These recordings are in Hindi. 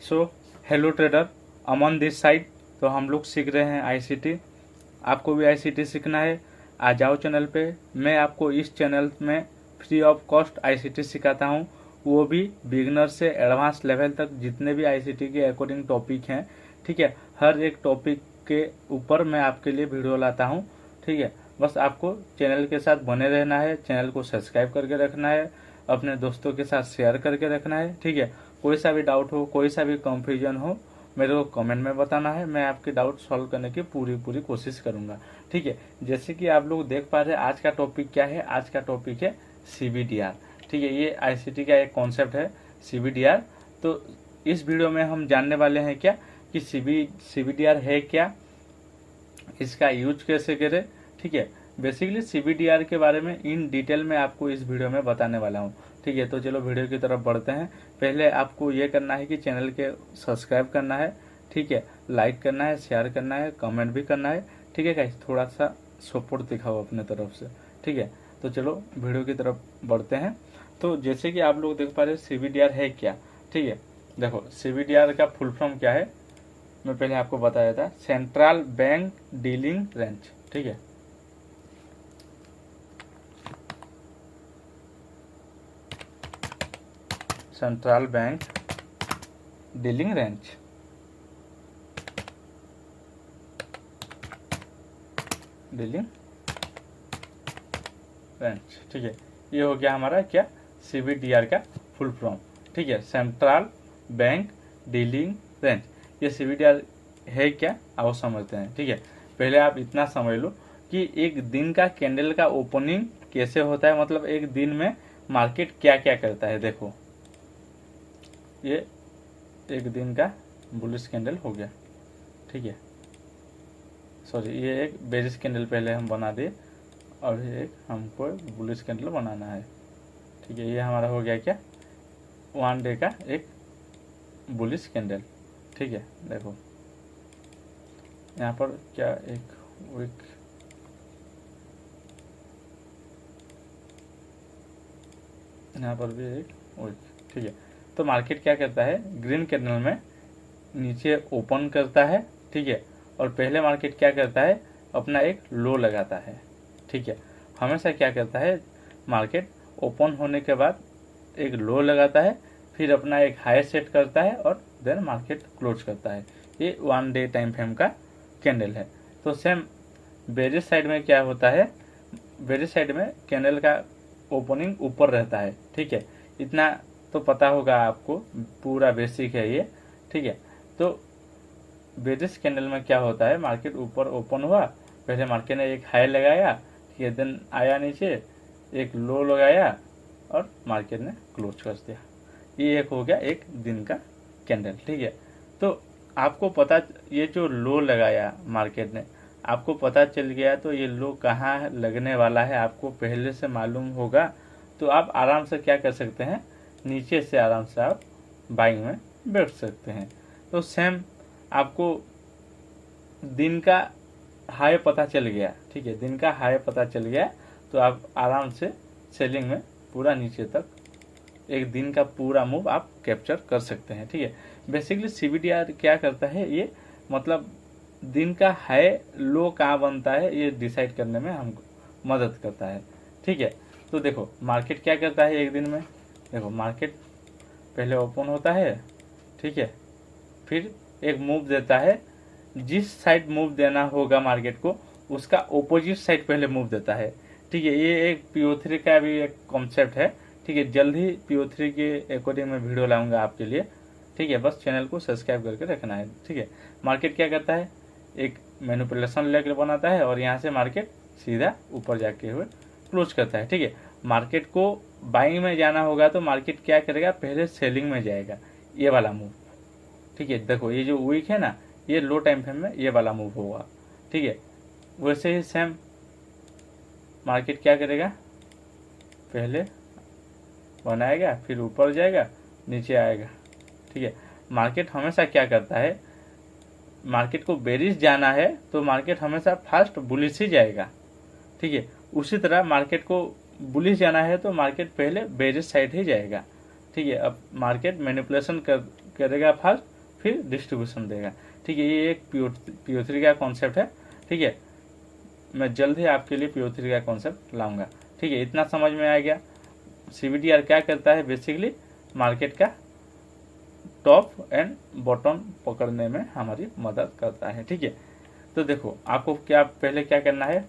So hello trader, Aman this side. तो हम लोग सीख रहे हैं आईसीटी। आपको भी आईसीटी सीखना है, आ जाओ चैनल पे। मैं आपको इस चैनल में फ्री ऑफ कॉस्ट आईसीटी सिखाता हूँ, वो भी बिगनर से एडवांस लेवल तक। जितने भी आईसीटी के अकॉर्डिंग टॉपिक हैं, ठीक है, हर एक टॉपिक के ऊपर मैं आपके लिए वीडियो लाता हूँ, ठीक है। बस आपको चैनल के साथ बने रहना है, चैनल को सब्सक्राइब करके रखना है, अपने दोस्तों के साथ शेयर करके रखना है, ठीक है। कोई सा भी डाउट हो, कोई सा भी कंफ्यूजन हो, मेरे को कमेंट में बताना है। मैं आपके डाउट सॉल्व करने की पूरी कोशिश करूंगा, ठीक है। जैसे कि आप लोग देख पा रहे हैं, आज का टॉपिक क्या है। आज का टॉपिक है सीबीडीआर, ठीक है। ये आईसीटी का एक कॉन्सेप्ट है सीबीडीआर। तो इस वीडियो में हम जानने वाले हैं क्या कि सीबीडीआर है क्या, इसका यूज कैसे करें, ठीक है। बेसिकली सीबीडीआर के बारे में इन डिटेल में आपको इस वीडियो में बताने वाला हूँ, ठीक है। तो चलो वीडियो की तरफ बढ़ते हैं। पहले आपको ये करना है कि चैनल के सब्सक्राइब करना है, ठीक है, लाइक करना है, शेयर करना है, कमेंट भी करना है, ठीक है गाइस। थोड़ा सा सपोर्ट दिखाओ अपने तरफ से, ठीक है। तो चलो वीडियो की तरफ बढ़ते हैं। तो जैसे कि आप लोग देख पा रहे हैं सीबीडीआर है क्या, ठीक है। देखो सीबीडीआर का फुल फॉर्म क्या है, मैं पहले आपको बताया था, सेंट्रल बैंक डीलिंग रेंज, ठीक है। Central bank dealing range, dealing range, ठीक है। ये हो गया हमारा क्या, सीबीडीआर का फुल फॉर्म, ठीक है। Central bank dealing range. ये सीबीडीआर है क्या, आओ समझते हैं, ठीक है। पहले आप इतना समझ लो कि एक दिन का कैंडल का ओपनिंग कैसे होता है, मतलब एक दिन में मार्केट क्या क्या करता है। देखो ये एक दिन का बुलिश कैंडल हो गया, ठीक है। सॉरी, ये एक बेरिश कैंडल पहले हम बना दिए, और एक हमको बुलिश कैंडल बनाना है, ठीक है। ये हमारा हो गया क्या, वन डे का एक बुलिश कैंडल, ठीक है। देखो यहाँ पर क्या, एक वीक, यहाँ पर भी एक वीक, ठीक है। तो मार्केट क्या करता है, ग्रीन कैंडल में नीचे ओपन करता है, ठीक है। और पहले मार्केट क्या करता है, अपना एक लो लगाता है, ठीक है। हमेशा क्या करता है, मार्केट ओपन होने के बाद एक लो लगाता है, फिर अपना एक हाई सेट करता है, और देन मार्केट क्लोज करता है। ये वन डे टाइम फ्रेम का कैंडल है। तो सेम बेरिश साइड में क्या होता है, बेरिश साइड में कैंडल का ओपनिंग ऊपर रहता है, ठीक है। इतना तो पता होगा आपको, पूरा बेसिक है ये, ठीक है। तो बेरिश कैंडल में क्या होता है, मार्केट ऊपर ओपन हुआ, पहले मार्केट ने एक हाई लगाया, ठीक है, देन आया नीचे, एक लो लगाया, और मार्केट ने क्लोज कर दिया। ये एक हो गया एक दिन का कैंडल, ठीक है। तो आपको पता, ये जो लो लगाया मार्केट ने, आपको पता चल गया, तो ये लो कहाँ लगने वाला है आपको पहले से मालूम होगा। तो आप आराम से क्या कर सकते हैं, नीचे से आराम से आप बाइंग में बैठ सकते हैं। तो सेम आपको दिन का हाई पता चल गया, ठीक है, दिन का हाई पता चल गया, तो आप आराम से सेलिंग में पूरा नीचे तक एक दिन का पूरा मूव आप कैप्चर कर सकते हैं, ठीक है। बेसिकली सीबीडीआर क्या करता है, ये मतलब दिन का हाई लो कहाँ बनता है, ये डिसाइड करने में हमको मदद करता है, ठीक है। तो देखो मार्केट क्या करता है एक दिन में, देखो मार्केट पहले ओपन होता है, ठीक है, फिर एक मूव देता है, जिस साइड मूव देना होगा मार्केट को, उसका ओपोजिट साइड पहले मूव देता है, ठीक है। ये एक PO3 का भी एक कॉन्सेप्ट है, ठीक है। जल्द ही PO3 के अकॉर्डिंग मैं वीडियो लाऊंगा आपके लिए, ठीक है। बस चैनल को सब्सक्राइब करके रखना है, ठीक है। मार्केट क्या करता है, एक मैनिपुलेशन लेकर बनाता है, और यहाँ से मार्केट सीधा ऊपर जाके हुए क्लोज करता है, ठीक है। मार्केट को बाइंग में जाना होगा, तो मार्केट क्या करेगा, पहले सेलिंग में जाएगा, ये वाला मूव, ठीक है। देखो ये जो वीक है ना, ये लो टाइम फ्रेम में ये वाला मूव होगा, ठीक है। वैसे ही सेम मार्केट क्या करेगा, पहले बनाएगा, फिर ऊपर जाएगा, नीचे आएगा, ठीक है। मार्केट हमेशा क्या करता है, मार्केट को बेरिश जाना है तो मार्केट हमेशा फास्ट बुलिश ही जाएगा, ठीक है। उसी तरह मार्केट को बुलिश जाना है तो मार्केट पहले बेरिश साइड ही जाएगा, ठीक है। अब मार्केट मैनिपुलेशन करेगा फास्ट, फिर डिस्ट्रीब्यूशन देगा। ठीक है, ये एक PO3 का कॉन्सेप्ट है। ठीक है, मैं जल्द ही आपके लिए PO3 का कॉन्सेप्ट लाऊंगा। ठीक है, इतना समझ में आ गया। CBDR क्या करता है, बेसिकली मार्केट का टॉप एंड बॉटम पकड़ने में हमारी मदद करता है। ठीक है, तो देखो आपको पहले क्या करना है,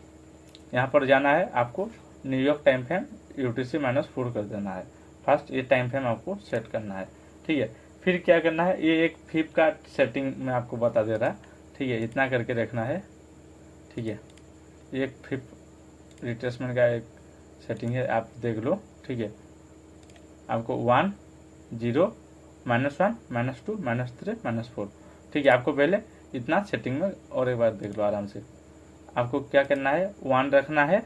यहाँ पर जाना है, आपको न्यूयॉर्क टाइम फ्रेम UTC-4 कर देना है। फर्स्ट ये टाइम फ्रेम आपको सेट करना है। ठीक है, फिर क्या करना है, ये एक फिप का सेटिंग मैं आपको बता दे रहा। ठीक है, इतना करके रखना है। ठीक है, ये एक फिप रिट्रेसमेंट का एक सेटिंग है, आप देख लो। ठीक है, आपको 1 0 -1 -2 -3 -4। ठीक है, आपको पहले इतना सेटिंग में और एक बार देख लो आराम से। आपको क्या करना है, 1 रखना है,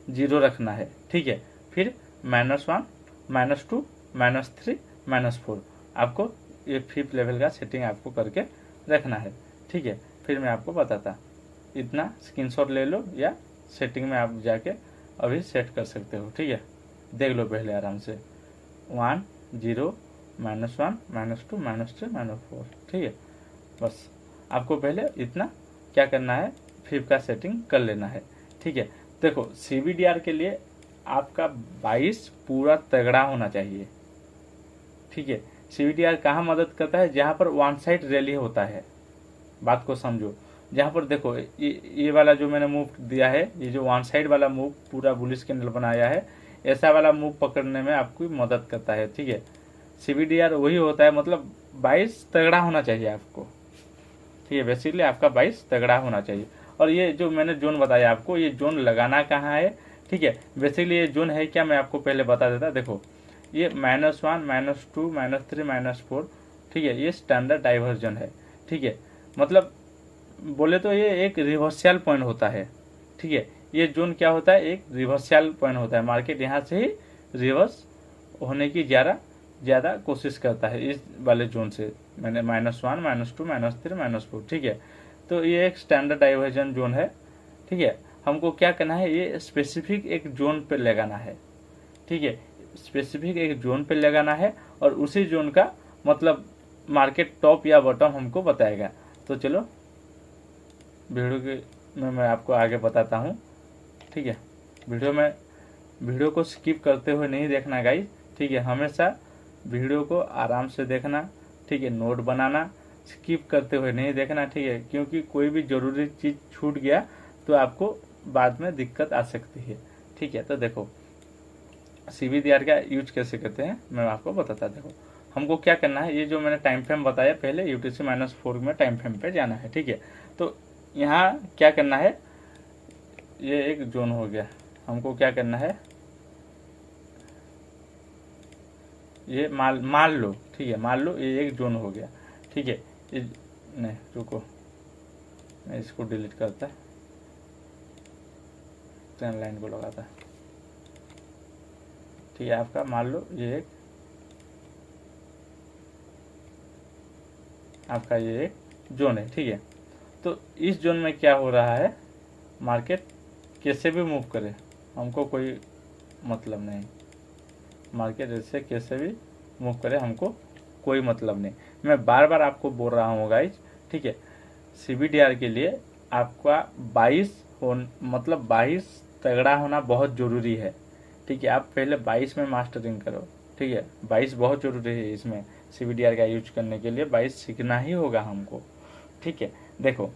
0 रखना है। ठीक है, फिर -1 -2 -3 -4। आपको ये 5th लेवल का सेटिंग आपको करके रखना है। ठीक है, फिर मैं आपको बताता, इतना स्क्रीनशॉट ले लो या सेटिंग में आप जाके अभी सेट कर सकते हो। ठीक है, देख लो पहले आराम से, 1 0 -1 -2 -3 -4। ठीक है, बस आपको पहले इतना क्या करना है, 5 का सेटिंग कर लेना है। ठीक है, देखो CBDR के लिए आपका 22 पूरा तगड़ा होना चाहिए। ठीक है, CBDR कहाँ मदद करता है, जहाँ पर वन साइड रैली होता है। बात को समझो, जहाँ पर देखो ये वाला जो मैंने मूव दिया है, ये जो वन साइड वाला मूव पूरा बुलिश कैंडल बनाया है, ऐसा वाला मूव पकड़ने में आपकी मदद करता है। ठीक है, CBDR वही होता है, मतलब 22 तगड़ा होना चाहिए आपको। ठीक है, बेसिकली आपका 22 तगड़ा होना चाहिए। और ये जो मैंने जोन बताया आपको, ये जोन लगाना कहाँ है। ठीक है, बेसिकली ये जोन है क्या, मैं आपको पहले बता देता। देखो ये -1 -2 -3 -4। ठीक है, ये स्टैंडर्ड डाइवर्जन है। ठीक है, मतलब बोले तो ये एक रिवर्सल पॉइंट होता है। ठीक है, ये जोन क्या होता है, एक रिवर्सल पॉइंट होता है। मार्केट यहाँ से ही रिवर्स होने की ज़्यादा कोशिश करता है इस वाले जोन से, मैंने -1 -2 -3 -4। ठीक है, तो ये एक स्टैंडर्ड डाइवर्जन जोन है। ठीक है, हमको क्या करना है, ये स्पेसिफिक एक जोन पे लगाना है। ठीक है, स्पेसिफिक एक जोन पे लगाना है और उसी जोन का मतलब मार्केट टॉप या बॉटम हमको बताएगा। तो चलो वीडियो के मैं आपको आगे बताता हूँ। ठीक है, वीडियो को स्किप करते हुए नहीं देखना गाइस। ठीक है, हमेशा वीडियो को आराम से देखना। ठीक है, नोट बनाना, स्किप करते हुए नहीं देखना। ठीक है, क्योंकि कोई भी ज़रूरी चीज़ छूट गया तो आपको बाद में दिक्कत आ सकती है। ठीक है, तो देखो CBDR का यूज कैसे करते हैं मैं आपको बताता। देखो हमको क्या करना है, ये जो मैंने टाइम फ्रेम बताया पहले, UTC-4 में टाइम फ्रेम पे जाना है। ठीक है, तो यहाँ क्या करना है, ये एक जोन हो गया, हमको क्या करना है, ये मान लो। ठीक है, मान लो ये एक जोन हो गया। ठीक है, नहीं रुको, मैं इसको डिलीट करता, ट्रेन लाइन को लगाता। ठीक है, आपका मान लो ये एक आपका ये एक जोन है। ठीक है, तो इस जोन में क्या हो रहा है, मार्केट कैसे भी मूव करे हमको कोई मतलब नहीं। मार्केट ऐसे कैसे भी मूव करे हमको कोई मतलब नहीं। मैं बार बार आपको बोल रहा हूँ गाइज। ठीक है, CBDR के लिए आपका 22 तगड़ा होना बहुत ज़रूरी है। ठीक है, आप पहले 22 में मास्टरिंग करो। ठीक है, 22 बहुत ज़रूरी है इसमें। CBDR का यूज करने के लिए 22 सीखना ही होगा हमको। ठीक है, देखो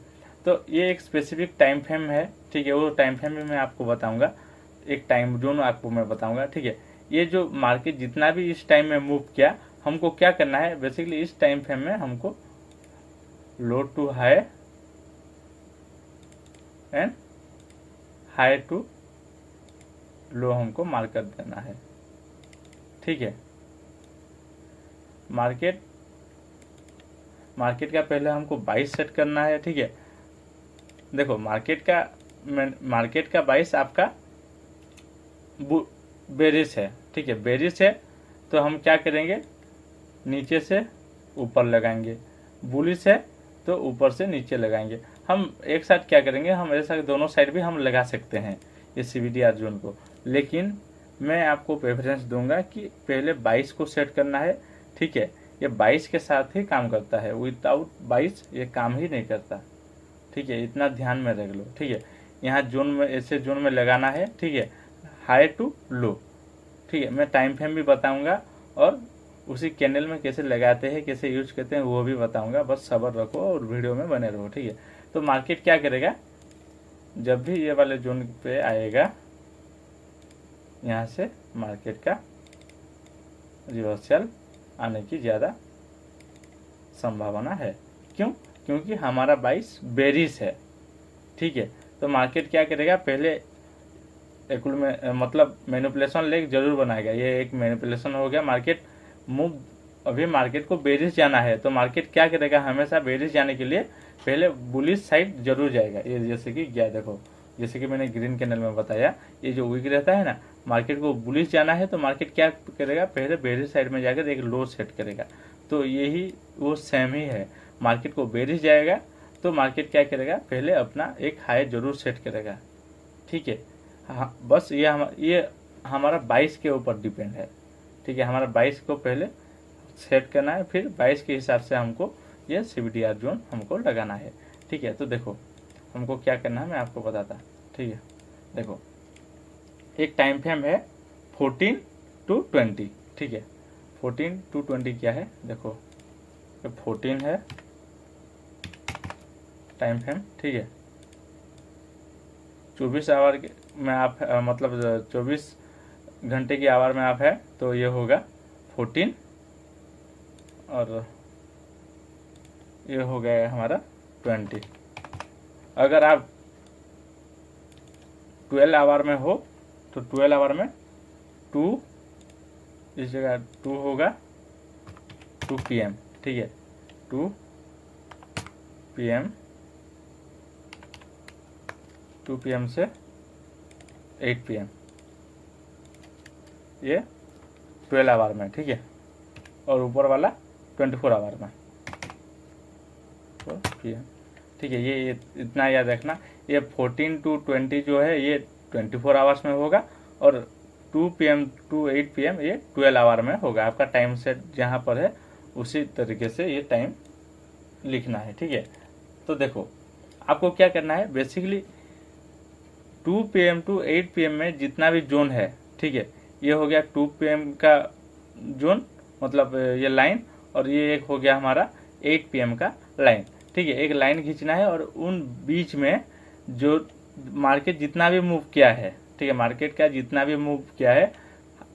तो ये एक स्पेसिफिक टाइम फ्रेम है। ठीक है, वो टाइम फ्रेम में मैं आपको बताऊंगा, एक टाइम जोन आपको मैं बताऊंगा। ठीक है, ये जो मार्केट जितना भी इस टाइम में मूव किया, हमको क्या करना है, बेसिकली इस टाइम फ्रेम में हमको low to high and high to low हमको मार्क कर देना है। ठीक है, मार्केट का पहले हमको 22 सेट करना है। ठीक है, देखो मार्केट का 22 आपका बेरिश है। ठीक है, बेरिश है तो हम क्या करेंगे, नीचे से ऊपर लगाएंगे। बुलिश है तो ऊपर से नीचे लगाएंगे। हम एक साथ क्या करेंगे, हम ऐसा दोनों साइड भी हम लगा सकते हैं ये CBDR जोन को, लेकिन मैं आपको प्रेफरेंस दूंगा कि पहले 22 को सेट करना है। ठीक है, ये 22 के साथ ही काम करता है, विदाउट 22 ये काम ही नहीं करता। ठीक है, इतना ध्यान में रख लो। ठीक है, यहाँ जोन में ऐसे जोन में लगाना है। ठीक है, हाई टू लो। ठीक है, मैं टाइम फ्रेम भी बताऊंगा और उसी कैंडल में कैसे लगाते हैं, कैसे यूज करते हैं वो भी बताऊंगा। बस सब्र रखो और वीडियो में बने रहो। ठीक है, तो मार्केट क्या करेगा, जब भी ये वाले जोन पे आएगा यहाँ से मार्केट का रिवर्सल आने की ज़्यादा संभावना है। क्यों? क्योंकि हमारा 22 बेरिश है। ठीक है, तो मार्केट क्या करेगा, पहले मतलब मैनिपुलेशन लेग जरूर बनाएगा। ये एक मैनिपुलेशन हो गया, मार्केट मूव, अभी मार्केट को बेरिश जाना है तो मार्केट क्या करेगा, हमेशा बेरिश जाने के लिए पहले बुलिश साइड जरूर जाएगा। ये जैसे कि क्या देखो, जैसे कि मैंने ग्रीन कैंडल में बताया, ये जो वीक रहता है ना, मार्केट को बुलिश जाना है तो मार्केट क्या करेगा, पहले बेरिश साइड में जाकर एक लो सेट करेगा। तो यही वो सेम ही है, मार्केट को बेरिश जाएगा तो मार्केट क्या करेगा, पहले अपना एक हाई जरूर सेट करेगा। ठीक है, हाँ, बस ये हमारा 22 के ऊपर डिपेंड है। ठीक है, हमारा 22 को पहले सेट करना है, फिर 22 के हिसाब से हमको ये CBDR जोन हमको लगाना है। ठीक है, तो देखो हमको क्या करना है मैं आपको बताता। ठीक है, देखो एक टाइम फ्रेम है 14 to 20। ठीक है, 14 to 20 क्या है, देखो 14 है टाइम फ्रेम। ठीक है, 24 आवर में आप मतलब 24 घंटे की आवर में आप है तो ये होगा 14 और ये हो गया हमारा 20। अगर आप 12 आवर में हो तो 12 आवर में 2, इस जगह 2 होगा 2 PM। ठीक है, 2 PM, 2 PM से 8 PM, ये 12 आवर में। ठीक है, और ऊपर वाला 24 आवर में 4 PM। ठीक है, ये इतना याद रखना। ये 14 to 20 जो है ये 24 आवर्स में होगा और 2 PM to 8 PM ये 12 आवर में होगा। आपका टाइम सेट जहाँ पर है उसी तरीके से ये टाइम लिखना है। ठीक है, तो देखो आपको क्या करना है, बेसिकली 2 PM to 8 PM में जितना भी जोन है, ठीक है, ये हो गया 2 PM का जोन, मतलब ये लाइन, और ये एक हो गया हमारा 8 PM का लाइन। ठीक है, एक लाइन खींचना है और उन बीच में जो मार्केट जितना भी मूव किया है, ठीक है, मार्केट का जितना भी मूव किया है,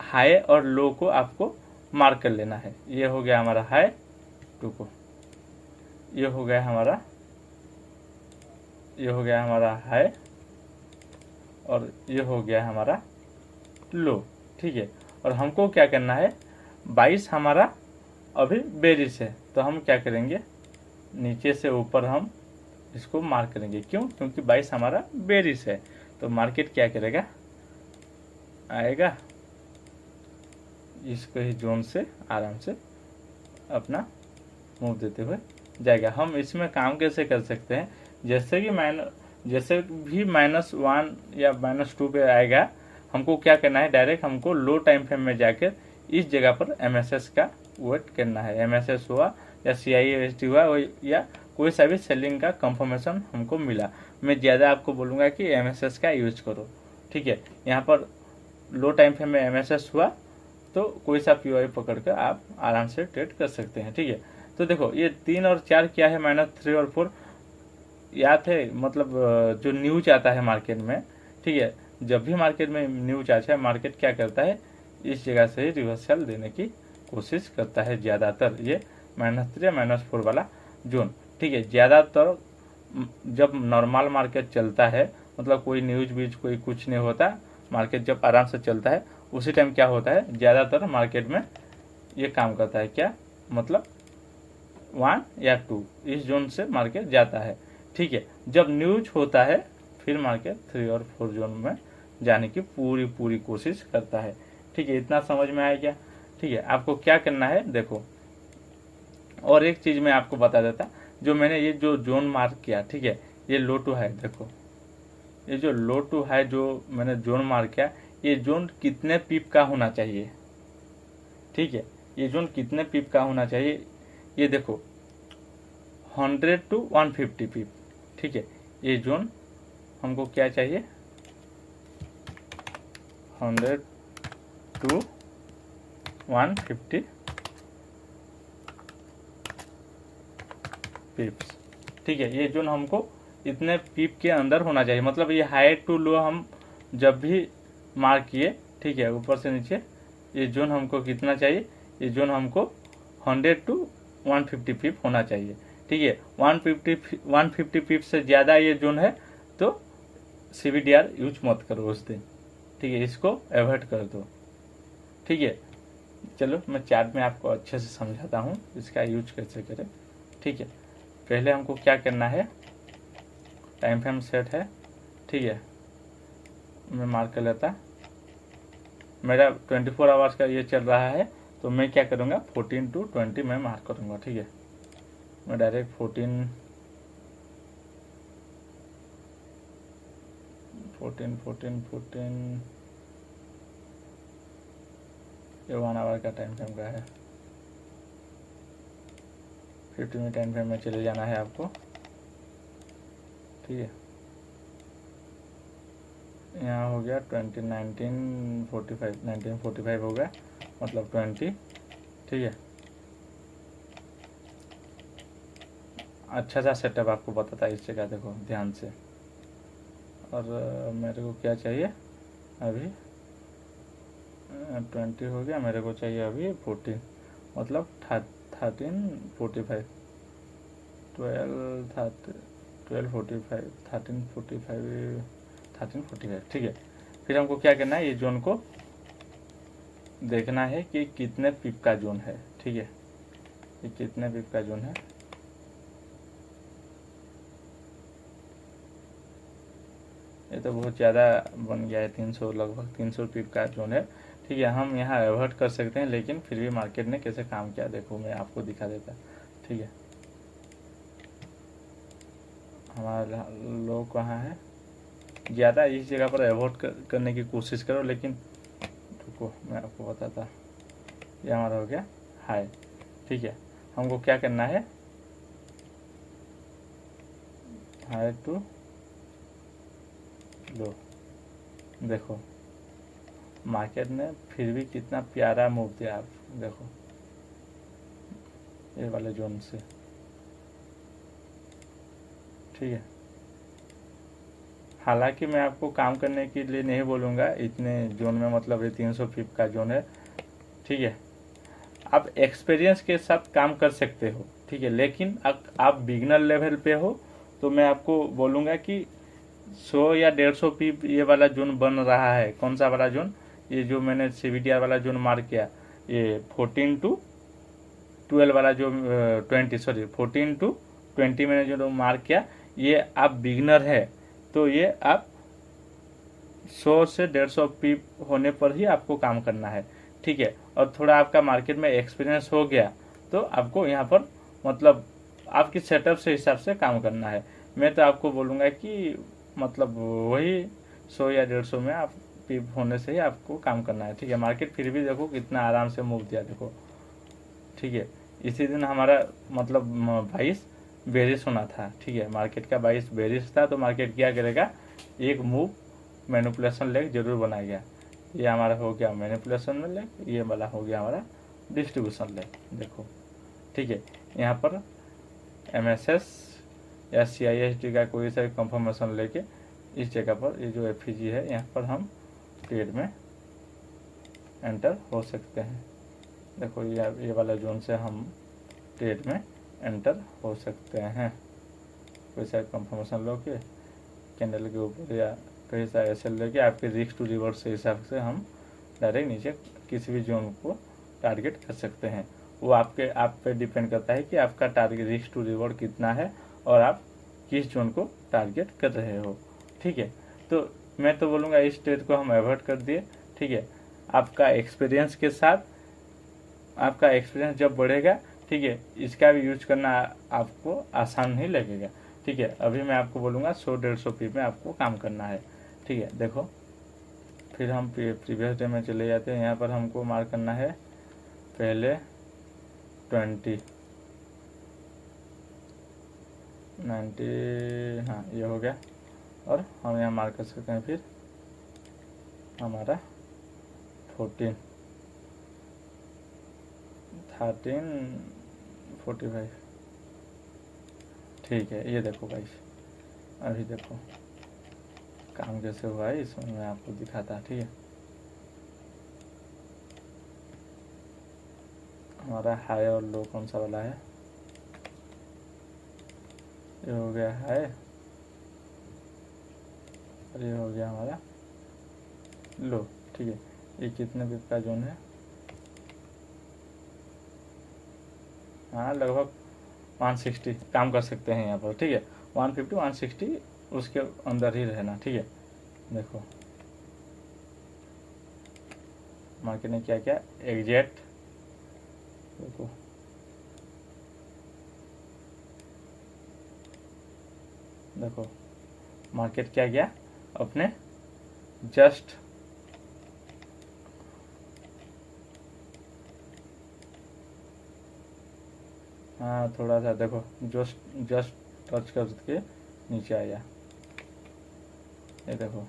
हाई और लो को आपको मार्क कर लेना है। ये हो गया हमारा हाई 2 को, ये हो गया हमारा हाई और ये हो गया हमारा लो। ठीक है, और हमको क्या करना है, 22 हमारा अभी बेरिश है तो हम क्या करेंगे, नीचे से ऊपर हम इसको मार्क करेंगे। क्यों? क्योंकि 22 हमारा बेरिश है। तो मार्केट क्या करेगा, आएगा इसको ही जोन से आराम से अपना मूव देते हुए जाएगा। हम इसमें काम कैसे कर सकते हैं, जैसे भी -1 या -2 पे आएगा, हमको क्या करना है, डायरेक्ट हमको लो टाइम फ्रेम में जाकर इस जगह पर MSS का वेट करना है। MSS हुआ या CIST हुआ या कोई सा भी सेलिंग का कंफर्मेशन हमको मिला, मैं ज़्यादा आपको बोलूँगा कि MSS का यूज करो। ठीक है, यहाँ पर लो टाइम फ्रेम में MSS हुआ तो कोई सा POI पकड़ कर आप आराम से ट्रेड कर सकते हैं। ठीक है, तो देखो ये 3 और 4 क्या है, -3 और 4 याद है, मतलब जो न्यूज आता है मार्केट में। ठीक है, जब भी मार्केट में न्यूज आता है, मार्केट क्या करता है, इस जगह से ही रिवर्सल देने की कोशिश करता है ज़्यादातर, ये -3 या -4 वाला जोन। ठीक है, ज़्यादातर जब नॉर्मल मार्केट चलता है, मतलब कोई न्यूज बीज कोई कुछ नहीं होता, मार्केट जब आराम से चलता है उसी टाइम क्या होता है, ज़्यादातर मार्केट में ये काम करता है, क्या मतलब 1 या 2 इस जोन से मार्केट जाता है। ठीक है, जब न्यूज होता है फिर मार्केट 3 और 4 जोन में जाने की पूरी कोशिश करता है। ठीक है, इतना समझ में आया क्या? ठीक है, आपको क्या करना है, देखो और एक चीज़ मैं आपको बता देता, जो मैंने ये जो जोन मार्क किया, ठीक है, ये लो टू हाई, देखो ये जो लो टू हाई जो मैंने जोन मार्क किया, ये जोन कितने पिप का होना चाहिए। ठीक है, ये जोन कितने पिप का होना चाहिए, ये देखो 100 to 150 पिप, ठीक है। ये जोन हमको क्या चाहिए, 100 to 150 पिप्स, ठीक है। ये जोन हमको इतने पिप के अंदर होना चाहिए, मतलब ये हाई टू लो हम जब भी मार्क किए, ठीक है, ऊपर से नीचे, ये जोन हमको कितना चाहिए, ये जोन हमको 100 to 150 पिप होना चाहिए, ठीक है। 150 पिप से ज़्यादा ये जोन है तो CBDR यूज मत करो उस दिन, ठीक है, इसको अवॉइड कर दो, ठीक है। चलो मैं चार्ट में आपको अच्छे से समझाता हूँ इसका यूज कैसे करें, ठीक है। पहले हमको क्या करना है, टाइम फ्रेम सेट है, ठीक है, मैं मार्क कर लेता, मेरा 24 आवर्स का ये चल रहा है, तो मैं क्या करूँगा 14 to 20 मैं मार्क करूँगा, ठीक है। मैं डायरेक्ट 14 ये 1 आवर का टाइम फ्रेम का है, 50 मिनट टाइम फ्रेम में चले जाना है आपको, ठीक है। यहाँ हो गया 1945 हो गया, मतलब 20, ठीक है। अच्छा सा सेटअप आपको बताता है इस जगह, देखो ध्यान से। और मेरे को क्या चाहिए अभी 20 हो गया, मेरे को चाहिए अभी 14, मतलब 1345 1345, ठीक है। फिर हमको क्या करना है, ये जोन को देखना है कि कितने पिप का जोन है, ठीक है, ये कितने पिप का जोन है। ये तो बहुत ज़्यादा बन गया है, 300, लगभग 300 पिप का जोन है, ठीक है। हम यहाँ अवॉइड कर सकते हैं, लेकिन फिर भी मार्केट ने कैसे काम किया देखो, मैं आपको दिखा देता, ठीक है। हमारा लो कहाँ है, ज़्यादा इस जगह पर अवॉइड करने की कोशिश करो, लेकिन रुको मैं आपको बताता। ये हमारा हो गया हाई, ठीक है। हमको क्या करना है, हाई टू लो, देखो मार्केट ने फिर भी कितना प्यारा मूव दिया, आप देखो ये वाले जोन से, ठीक है। हालांकि मैं आपको काम करने के लिए नहीं बोलूँगा इतने जोन में, मतलब ये 300 पिप का जोन है, ठीक है। आप एक्सपीरियंस के साथ काम कर सकते हो, ठीक है, लेकिन आप बिगनर लेवल पे हो तो मैं आपको बोलूँगा कि 100 या 150 पिप ये वाला जोन बन रहा है। कौन सा वाला जोन, ये जो मैंने CBDR वाला जोन मार्क किया, ये 14 to 12 वाला जो 14 to 20 मैंने जो मार्क किया, ये आप बिगनर है तो ये आप 100 से 150 पिप होने पर ही आपको काम करना है, ठीक है। और थोड़ा आपका मार्केट में एक्सपीरियंस हो गया तो आपको यहाँ पर मतलब आपकी सेटअप से हिसाब से काम करना है। मैं तो आपको बोलूँगा कि मतलब वही 100 या 150 में आप पिप होने से ही आपको काम करना है, ठीक है। मार्केट फिर भी देखो कितना आराम से मूव दिया, देखो, ठीक है। इसी दिन हमारा मतलब 22 बेरिश होना था, ठीक है, मार्केट का 22 बेरिश था, तो मार्केट क्या करेगा, एक मूव मैनिपुलेशन लेग जरूर बनाएगा। ये हमारा हो गया मैनिपुलेशन लेग, ये वाला हो गया हमारा डिस्ट्रीब्यूशन लेग, देखो, ठीक है। यहाँ पर MSS या CISD का कोई सा कंफर्मेशन लेके इस जगह पर ये जो FEG है यहाँ पर हम ट्रेड में एंटर हो सकते हैं। देखो ये वाला जोन से हम ट्रेड में एंटर हो सकते हैं। कोई सा कंफर्मेशन लो के कैंडल के ऊपर या कहीं सा ऐसे लेके आपके रिस्क टू रिवॉर्ड से हिसाब से हम डायरेक्ट नीचे किसी भी जोन को टारगेट कर सकते हैं। वो आप पे डिपेंड करता है कि आपका टारगेट रिस्क टू रिवॉर्ड कितना है और आप किस जोन को टारगेट कर रहे हो, ठीक है। तो मैं तो बोलूँगा इस ट्रेड को हम अवॉइड कर दिए, ठीक है। आपका एक्सपीरियंस के साथ, आपका एक्सपीरियंस जब बढ़ेगा, ठीक है, इसका भी यूज करना आपको आसान नहीं लगेगा, ठीक है। अभी मैं आपको बोलूँगा 100-150 पिप में आपको काम करना है, ठीक है। देखो फिर हम प्रीवियस डे में चले जाते हैं, यहाँ पर हमको मार्क करना है पहले 20 90, हाँ ये हो गया। और हम यहाँ मार्क कर सकते हैं फिर हमारा 14 13 45। ठीक है, ये देखो गाइस, अभी देखो काम कैसे हुआ है, इसमें मैं आपको दिखाता। ठीक है, हमारा हाई और लो कौन सा वाला है, ये हो गया हाई और ये हो गया हमारा लो। ठीक है, ये कितने बिप का जोन है, हाँ लगभग 160 काम कर सकते हैं यहाँ पर। ठीक है, 150 160 उसके अंदर ही रहना। ठीक है, देखो मार्केट ने क्या क्या एग्जैक्ट, देखो देखो मार्केट क्या गया अपने जस्ट हाँ थोड़ा सा देखो जस्ट टच करके नीचे आया, ये देखो।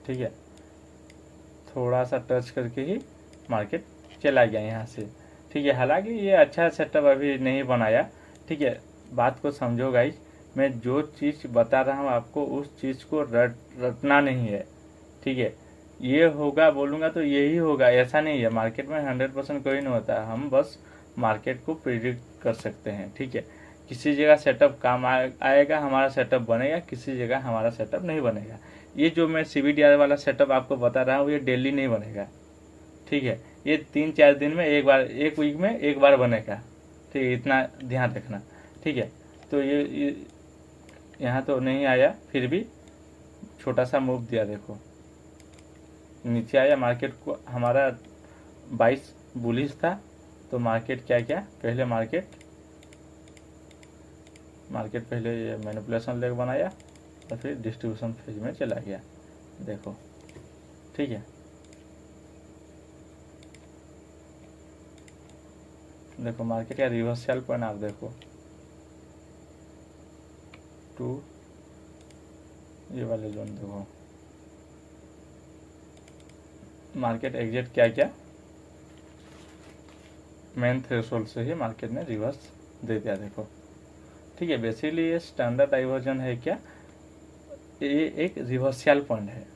ठीक है, थोड़ा सा टच करके ही मार्केट चला गया यहाँ से। ठीक है, हालांकि ये अच्छा सेटअप अभी नहीं बनाया। ठीक है, बात को समझो गाइस, मैं जो चीज़ बता रहा हूँ आपको उस चीज़ को रटना नहीं है। ठीक है, ये होगा बोलूँगा तो यही होगा, ऐसा नहीं है। मार्केट में 100% कोई नहीं होता, हम बस मार्केट को प्रिडिक्ट कर सकते हैं। ठीक है, किसी जगह सेटअप काम आएगा, हमारा सेटअप बनेगा, किसी जगह हमारा सेटअप नहीं बनेगा। ये जो मैं CBDR वाला सेटअप आपको बता रहा हूँ ये डेली नहीं बनेगा। ठीक है, ये 3-4 दिन में एक बार, एक वीक में एक बार बनेगा। ठीक है, इतना ध्यान रखना। ठीक है, तो ये यहाँ तो नहीं आया, फिर भी छोटा सा मूव दिया, देखो नीचे आया। मार्केट को हमारा 22 बुलिश था, तो मार्केट क्या क्या पहले मार्केट पहले ये मैनिपुलेशन लेग बनाया और फिर डिस्ट्रीब्यूशन फेज में चला गया, देखो। ठीक है, देखो मार्केट का रिवर्सल पॉइंट आप देखो 2, ये वाले जोन देखो। मार्केट एग्जिट क्या क्या मेन थ्रेशोल्ड से ही मार्केट ने रिवर्स दे दिया, देखो। ठीक है, बेसिकली ये स्टैंडर्ड डाइवर्जन है क्या, ये एक रिवर्सल पॉइंट है।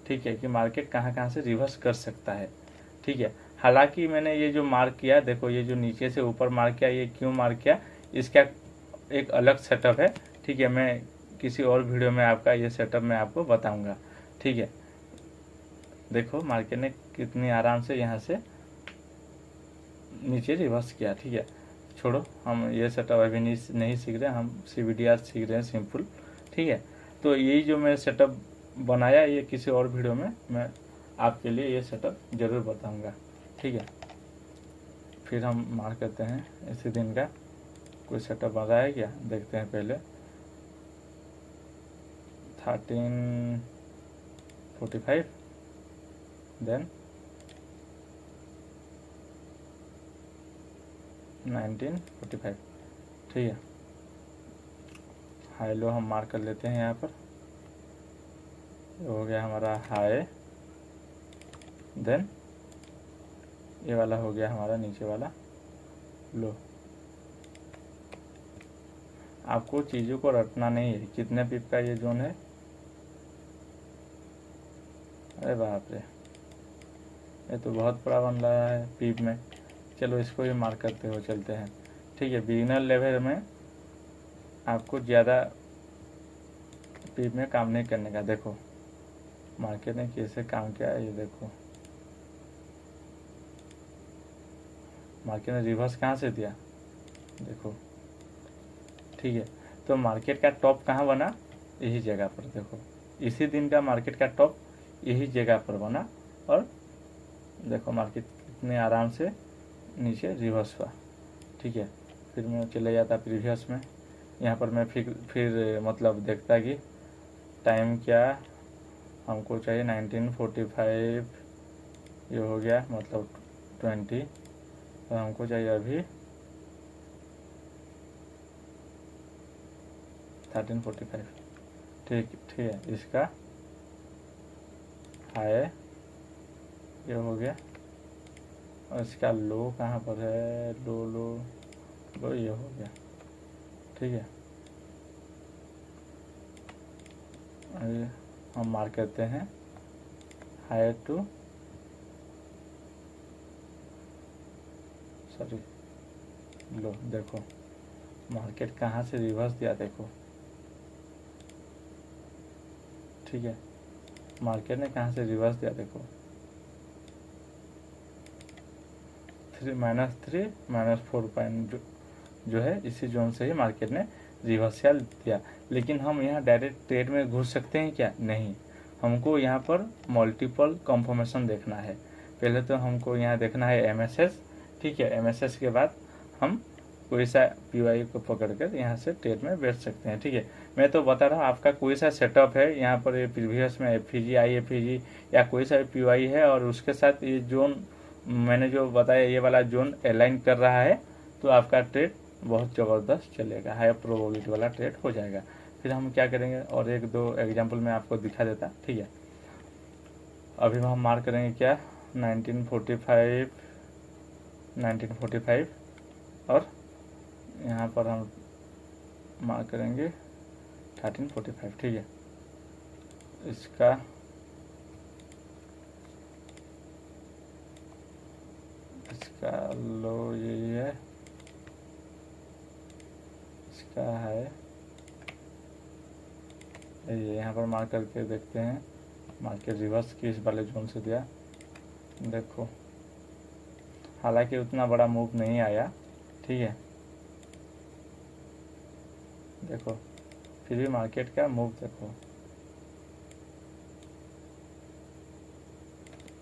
ठीक है, कि मार्केट कहाँ कहाँ से रिवर्स कर सकता है। ठीक है, हालांकि मैंने ये जो मार्क किया, देखो ये जो नीचे से ऊपर मार्क किया, ये क्यों मार्क किया, इसका एक अलग सेटअप है। ठीक है, मैं किसी और वीडियो में आपका ये सेटअप मैं आपको बताऊंगा। ठीक है, देखो मार्केट ने कितनी आराम से यहाँ से नीचे रिवर्स किया। ठीक है, छोड़ो, हम ये सेटअप अभी नहीं सीख रहे, हम CBDR सीख रहे हैं सिंपल। ठीक है, तो यही जो मैं सेटअप बनाया, ये किसी और वीडियो में मैं आपके लिए ये सेटअप ज़रूर बताऊंगा। ठीक है, फिर हम मार्क करते हैं इसी दिन का कोई सेटअप बन रहा है क्या, देखते हैं। पहले 1345, देन 1945। ठीक है, हाई लो हम मार्क कर लेते हैं यहाँ पर। हो गया हमारा हाई, देन ये वाला हो गया हमारा नीचे वाला लो। आपको चीज़ों को रटना नहीं है, कितने पिप का ये जोन है, अरे बाप रे, ये तो बहुत बड़ा बन रहा है पिप में। चलो इसको भी मार्क करते हो चलते हैं। ठीक है, बिगिनर लेवल में आपको ज़्यादा पिप में काम नहीं करने का। देखो मार्केट ने कैसे काम किया है, ये देखो मार्केट ने रिवर्स कहाँ से दिया, देखो। ठीक है, तो मार्केट का टॉप कहाँ बना, यही जगह पर, देखो इसी दिन का मार्केट का टॉप यही जगह पर बना। और देखो मार्केट कितने आराम से नीचे रिवर्स हुआ। ठीक है, फिर मैं चले जाता प्रीवियस में, यहाँ पर मैं फिर मतलब देखता कि टाइम क्या हमको चाहिए, 1945 ये हो गया मतलब 20, और हमको चाहिए अभी 1345। ठीक है, इसका हाई ये हो गया, और इसका लो कहाँ पर है, लो ये हो गया। ठीक है, अभी हम मार्क करते हैं हाई टू लो। देखो मार्केट कहाँ से रिवर्स दिया, देखो। ठीक है, मार्केट ने कहाँ से रिवर्स दिया, देखो। -3 -4 जो है इसी जोन से ही मार्केट ने रिवर्सल दिया। लेकिन हम यहाँ डायरेक्ट ट्रेड में घुस सकते हैं क्या? नहीं, हमको यहाँ पर मल्टीपल कंफर्मेशन देखना है। पहले तो हमको यहाँ देखना है एमएसएस। ठीक है, एमएसएस के बाद हम कोई सा पीवाई को पकड़कर यहाँ से ट्रेड में बैठ सकते हैं। ठीक है, मैं तो बता रहा हूँ आपका कोई सा सेटअप है यहाँ पर, ये प्रीवियस में एफईजी आईएफईजी या कोई सा भी पीवाई है और उसके साथ ये जोन मैंने जो बताया ये वाला जोन अलाइन कर रहा है, तो आपका ट्रेड बहुत ज़बरदस्त चलेगा, हाई प्रोबेबिलिटी वाला ट्रेड हो जाएगा। फिर हम क्या करेंगे, और एक दो एग्जांपल मैं आपको दिखा देता। ठीक है, अभी हम मार्क करेंगे क्या, 1945 और यहाँ पर हम मार्क करेंगे 1345। ठीक है, इसका लो यही है, इसका है ये, यहाँ पर मार्क करके देखते हैं मार्केट रिवर्स किस वाले जोन से दिया। देखो हालांकि उतना बड़ा मूव नहीं आया। ठीक है, देखो फिर भी मार्केट का मूव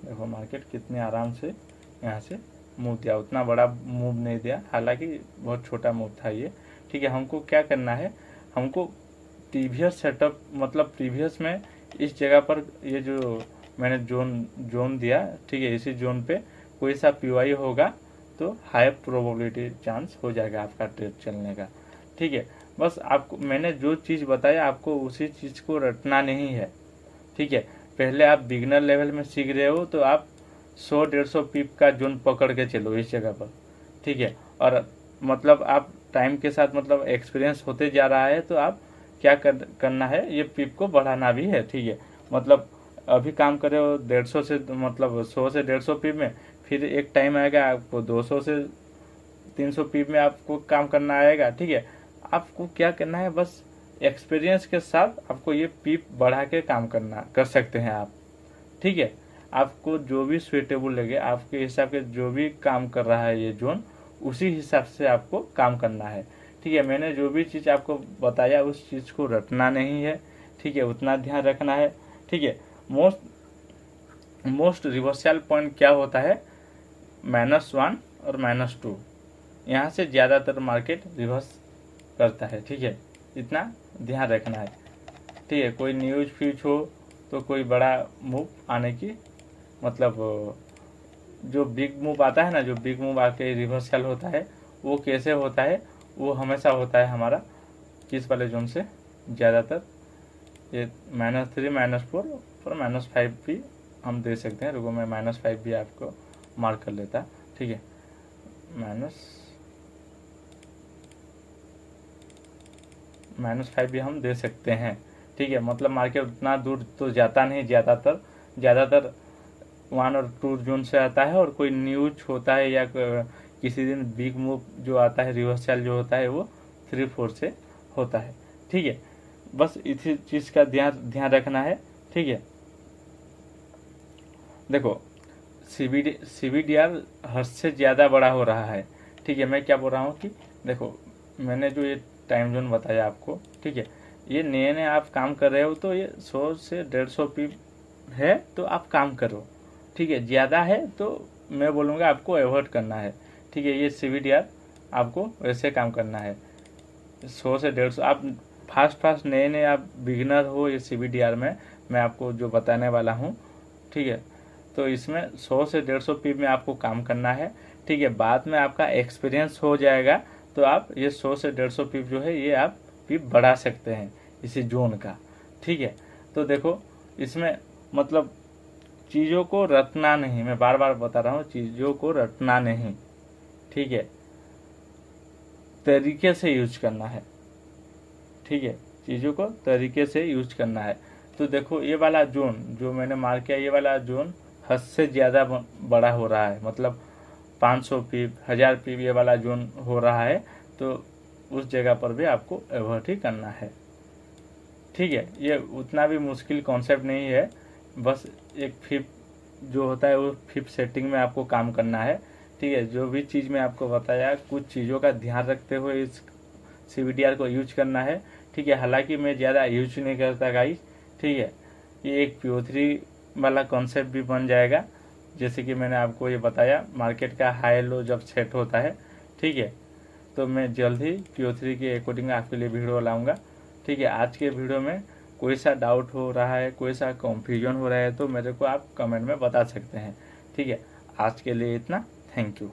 देखो मार्केट कितने आराम से यहाँ से मूव दिया, उतना बड़ा मूव नहीं दिया, हालांकि बहुत छोटा मूव था ये। ठीक है, हमको क्या करना है, हमको प्रीवियस सेटअप मतलब प्रीवियस में इस जगह पर ये जो मैंने जोन दिया, ठीक है, इसी जोन पे कोई सा पीवाई होगा तो हाई प्रोबेबिलिटी चांस हो जाएगा आपका ट्रेड चलने का। ठीक है, बस आपको मैंने जो चीज़ बताया आपको उसी चीज़ को रटना नहीं है। ठीक है, पहले आप बिगनर लेवल में सीख रहे हो तो आप 100-150 पिप का जोन पकड़ के चलो इस जगह पर। ठीक है, और मतलब आप टाइम के साथ मतलब एक्सपीरियंस होते जा रहा है तो आप क्या करना है, ये पिप को बढ़ाना भी है। ठीक है, मतलब अभी काम कर रहे हो 150 से मतलब 100 से 150 पिप में, फिर एक टाइम आएगा आपको 200 से 300 पिप में आपको काम करना आएगा। ठीक है, आपको क्या करना है, बस एक्सपीरियंस के साथ आपको ये पिप बढ़ा के काम कर सकते हैं आप। ठीक है, आपको जो भी सुइटेबल लगे आपके हिसाब के जो भी काम कर रहा है ये जोन, उसी हिसाब से आपको काम करना है। ठीक है, मैंने जो भी चीज़ आपको बताया उस चीज़ को रटना नहीं है। ठीक है, उतना ध्यान रखना है। ठीक है, मोस्ट रिवर्सल पॉइंट क्या होता है, -1 और -2, यहाँ से ज़्यादातर मार्केट रिवर्स करता है। ठीक है, इतना ध्यान रखना है। ठीक है, कोई न्यूज फीच हो तो कोई बड़ा मूव आने की मतलब जो बिग मूव आता है ना, जो बिग मूव आके रिवर्सल होता है वो कैसे होता है, वो हमेशा होता है हमारा किस वाले जोन से, ज़्यादातर ये -3 -4 और -5 भी हम दे सकते हैं। रुको मैं -5 भी आपको मार्क कर लेता। ठीक है, -5 भी हम दे सकते हैं। ठीक है, मतलब मार्केट उतना दूर तो जाता नहीं, ज़्यादातर 1 और 2 जोन से आता है, और कोई न्यूज होता है या किसी दिन बिग मूव जो आता है रिवर्सल जो होता है वो 3-4 से होता है। ठीक है, बस इसी चीज़ का ध्यान रखना है। ठीक है, देखो CBDR हद से ज़्यादा बड़ा हो रहा है। ठीक है, मैं क्या बोल रहा हूँ कि देखो मैंने जो ये टाइम जोन बताया आपको, ठीक है, ये नए आप काम कर रहे हो तो ये 100 से 150 पिप है तो आप काम करो। ठीक है, ज़्यादा है तो मैं बोलूँगा आपको अवॉइड करना है। ठीक है, ये CBDR आपको वैसे काम करना है 100 से 150। आप फास्ट नए आप बिगिनर हो ये CBDR में, मैं आपको जो बताने वाला हूँ। ठीक है, तो इसमें 100 से 150 पीप में आपको काम करना है। ठीक है, बाद में आपका एक्सपीरियंस हो जाएगा तो आप ये 100 से 150 पीप जो है ये आप पीप बढ़ा सकते हैं इसी जोन का। ठीक है, तो देखो इसमें मतलब चीज़ों को रटना नहीं, मैं बार बार बता रहा हूँ, चीज़ों को रटना नहीं। ठीक है, तरीके से यूज करना है। ठीक है, चीज़ों को तरीके से यूज करना है। तो देखो ये वाला जोन जो मैंने मार्क किया, ये वाला जोन हद से ज़्यादा बड़ा हो रहा है, मतलब 500 पीप 1000 पीप ये वाला जोन हो रहा है, तो उस जगह पर भी आपको एवर्ट ही करना है। ठीक है, ये उतना भी मुश्किल कॉन्सेप्ट नहीं है, बस एक फिप जो होता है वो फिप सेटिंग में आपको काम करना है। ठीक है, जो भी चीज़ मैं आपको बताया कुछ चीज़ों का ध्यान रखते हुए इस CBDR को यूज करना है। ठीक है, हालांकि मैं ज़्यादा यूज नहीं करता गाइस। ठीक है, ये एक PO3 वाला कॉन्सेप्ट भी बन जाएगा, जैसे कि मैंने आपको ये बताया मार्केट का हाई लो जब सेट होता है। ठीक है, तो मैं जल्द ही PO3 के अकॉर्डिंग आपके लिए वीडियो लाऊंगा। ठीक है, आज के वीडियो में कोई सा डाउट हो रहा है, कोई सा कंफ्यूजन हो रहा है तो मेरे को आप कमेंट में बता सकते हैं। ठीक है, आज के लिए इतना, थैंक यू।